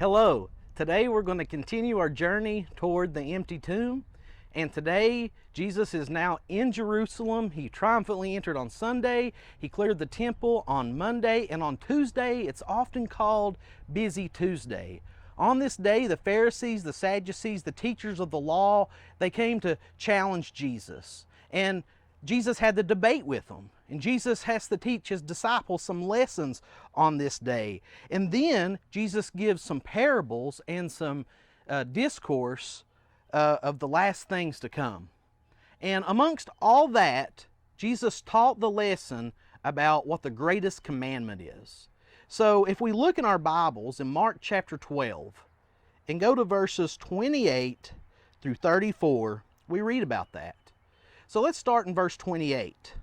Hello. Today we're going to continue our journey toward the empty tomb. And today Jesus is now in Jerusalem. He triumphantly entered on Sunday. He cleared the temple on Monday. And on Tuesday, it's often called Busy Tuesday. On this day, the Pharisees, the Sadducees, the teachers of the law, they came to challenge Jesus. And Jesus had the debate with them. And Jesus has to teach his disciples some lessons on this day. And then Jesus gives some parables and some discourse of the last things to come. And amongst all that, Jesus taught the lesson about what the greatest commandment is. So if we look in our Bibles in Mark chapter 12 and go to verses 28 through 34, we read about that. So let's start in verse 28.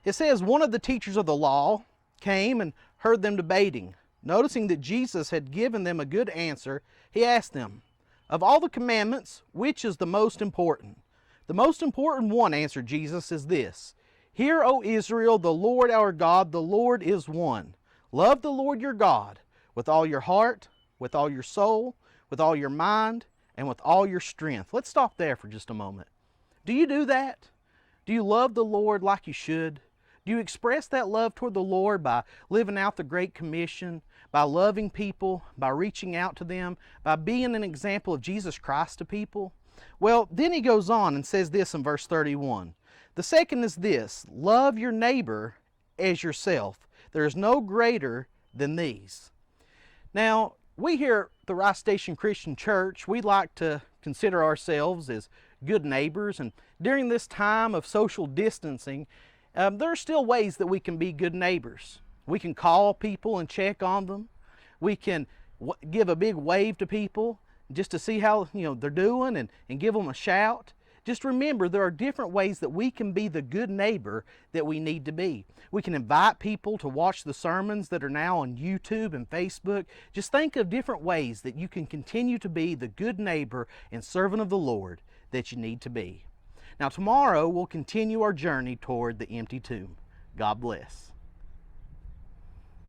It says, one of the teachers of the law came and heard them debating. Noticing that Jesus had given them a good answer, he asked them, of all the commandments, which is the most important? The most important one, answered Jesus, is this. Hear, O Israel, the Lord our God, the Lord is one. Love the Lord your God with all your heart, with all your soul, with all your mind, and with all your strength. Let's stop there for just a moment. Do you do that? Do you love the Lord like you should? Do you express that love toward the Lord by living out the Great Commission, by loving people, by reaching out to them, by being an example of Jesus Christ to people? Well, then he goes on and says this in verse 31. The second is this, love your neighbor as yourself. There is no greater than these. Now, we here at the Rice Station Christian Church, we like to consider ourselves as good neighbors. And during this time of social distancing, there are still ways that we can be good neighbors. We can call people and check on them. We can give a big wave to people just to see how they're doing and give them a shout. Just remember, there are different ways that we can be the good neighbor that we need to be. We can invite people to watch the sermons that are now on YouTube and Facebook. Just think of different ways that you can continue to be the good neighbor and servant of the Lord that you need to be. Now tomorrow we'll continue our journey toward the empty tomb. God bless.